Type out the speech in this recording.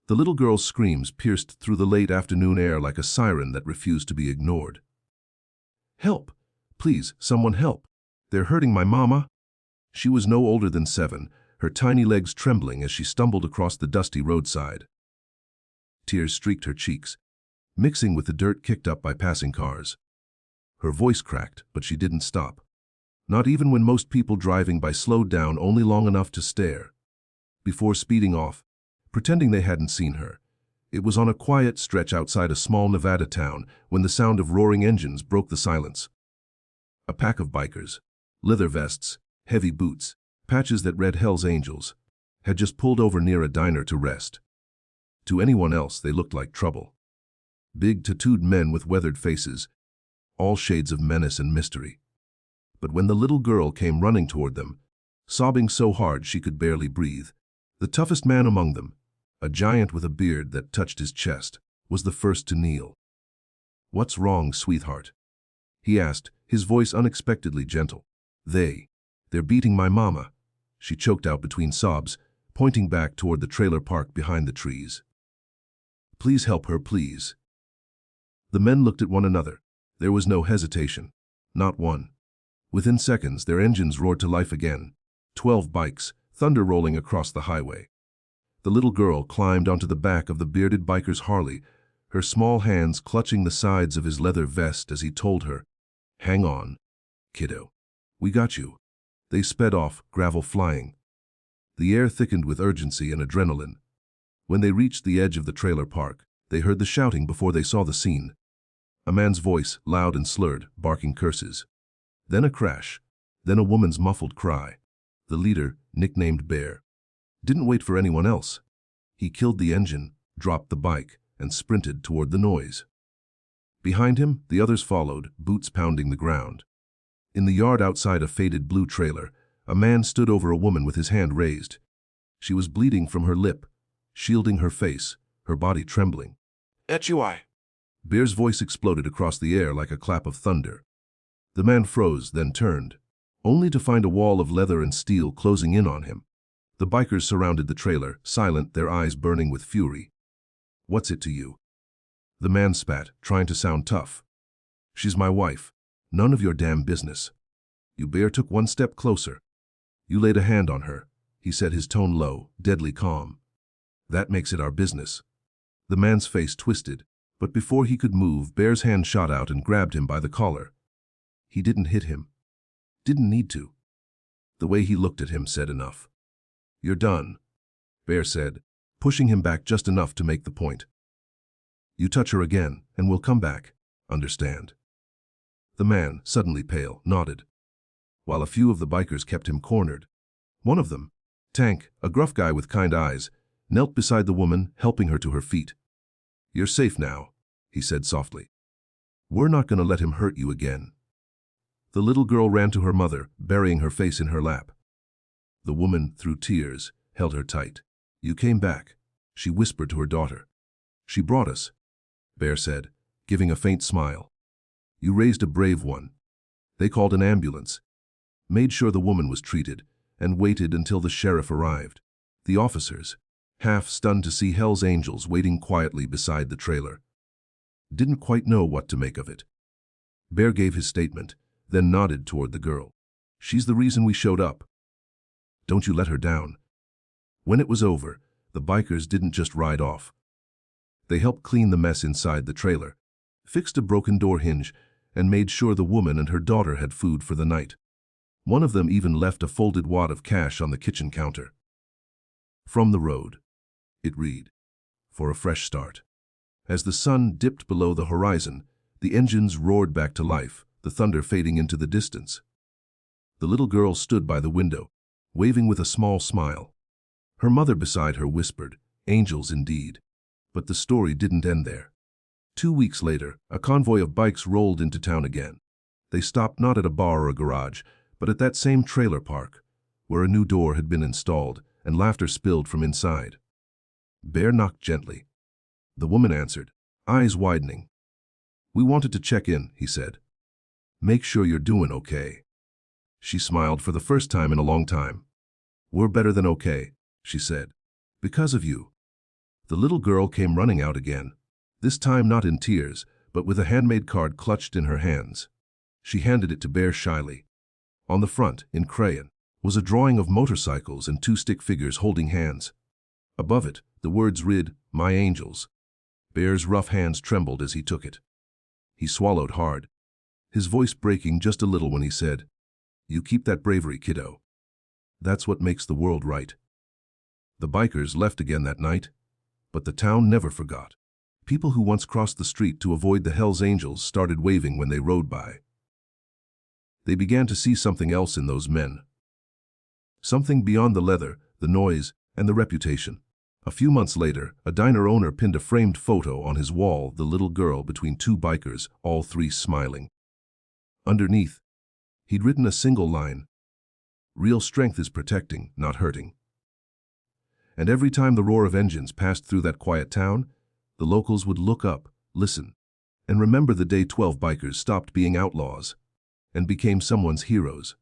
The little girl's screams pierced through the late afternoon air like a siren that refused to be ignored. "Help! Please, someone help! They're hurting my mama!" She was no older than 7, her tiny legs trembling as she stumbled across the dusty roadside. Tears streaked her cheeks, mixing with the dirt kicked up by passing cars. Her voice cracked, but she didn't stop. Not even when most people driving by slowed down only long enough to stare. Before speeding off, pretending they hadn't seen her, it was on a quiet stretch outside a small Nevada town when the sound of roaring engines broke the silence. A pack of bikers, leather vests, heavy boots, patches that read Hell's Angels, had just pulled over near a diner to rest. To anyone else, they looked like trouble. Big, tattooed men with weathered faces, all shades of menace and mystery. But when the little girl came running toward them, sobbing so hard she could barely breathe, the toughest man among them, a giant with a beard that touched his chest, was the first to kneel. "What's wrong, sweetheart?" he asked, his voice unexpectedly gentle. They're beating my mama," she choked out between sobs, pointing back toward the trailer park behind the trees. "Please help her, please." The men looked at one another. There was no hesitation. Not one. Within seconds, their engines roared to life again. 12 bikes, thunder rolling across the highway. The little girl climbed onto the back of the bearded biker's Harley, her small hands clutching the sides of his leather vest as he told her, "Hang on, kiddo. We got you." They sped off, gravel flying. The air thickened with urgency and adrenaline. When they reached the edge of the trailer park, they heard the shouting before they saw the scene. A man's voice, loud and slurred, barking curses. Then a crash. Then a woman's muffled cry. The leader, nicknamed Bear, didn't wait for anyone else. He killed the engine, dropped the bike, and sprinted toward the noise. Behind him, the others followed, boots pounding the ground. In the yard outside a faded blue trailer, a man stood over a woman with his hand raised. She was bleeding from her lip, shielding her face, her body trembling. "HUI." Bear's voice exploded across the air like a clap of thunder. The man froze, then turned, only to find a wall of leather and steel closing in on him. The bikers surrounded the trailer, silent, their eyes burning with fury. "What's it to you?" The man spat, trying to sound tough. "She's my wife. None of your damn business." Bear took one step closer. "You laid a hand on her," he said, his tone low, deadly calm. "That makes it our business." The man's face twisted, but before he could move, Bear's hand shot out and grabbed him by the collar. He didn't hit him. Didn't need to. The way he looked at him said enough. "You're done," Bear said, pushing him back just enough to make the point. "You touch her again, and we'll come back. Understand?" The man, suddenly pale, nodded, while a few of the bikers kept him cornered. One of them, Tank, a gruff guy with kind eyes, knelt beside the woman, helping her to her feet. "You're safe now," he said softly. "We're not going to let him hurt you again." The little girl ran to her mother, burying her face in her lap. The woman, through tears, held her tight. "You came back," she whispered to her daughter. "She brought us," Bear said, giving a faint smile. "You raised a brave one." They called an ambulance, made sure the woman was treated, and waited until the sheriff arrived. The officers, half stunned to see Hell's Angels waiting quietly beside the trailer, didn't quite know what to make of it. Bear gave his statement, then nodded toward the girl. "She's the reason we showed up. Don't you let her down." When it was over, the bikers didn't just ride off. They helped clean the mess inside the trailer, fixed a broken door hinge, and made sure the woman and her daughter had food for the night. One of them even left a folded wad of cash on the kitchen counter. From the road, it read, "For a fresh start." As the sun dipped below the horizon, the engines roared back to life, the thunder fading into the distance. The little girl stood by the window, waving with a small smile. Her mother beside her whispered, "Angels indeed." But the story didn't end there. 2 weeks later, a convoy of bikes rolled into town again. They stopped not at a bar or a garage, but at that same trailer park, where a new door had been installed and laughter spilled from inside. Bear knocked gently. The woman answered, eyes widening. "We wanted to check in," he said. "Make sure you're doing okay." She smiled for the first time in a long time. "We're better than okay," she said. "Because of you." The little girl came running out again, this time not in tears, but with a handmade card clutched in her hands. She handed it to Bear shyly. On the front, in crayon, was a drawing of motorcycles and two stick figures holding hands. Above it, the words read, "My angels." Bear's rough hands trembled as he took it. He swallowed hard, his voice breaking just a little when he said, "You keep that bravery, kiddo. That's what makes the world right." The bikers left again that night, but the town never forgot. People who once crossed the street to avoid the Hells Angels started waving when they rode by. They began to see something else in those men. Something beyond the leather, the noise, and the reputation. A few months later, a diner owner pinned a framed photo on his wall, the little girl between two bikers, all three smiling. Underneath, he'd written a single line, "Real strength is protecting, not hurting." And every time the roar of engines passed through that quiet town, the locals would look up, listen, and remember the day 12 bikers stopped being outlaws and became someone's heroes.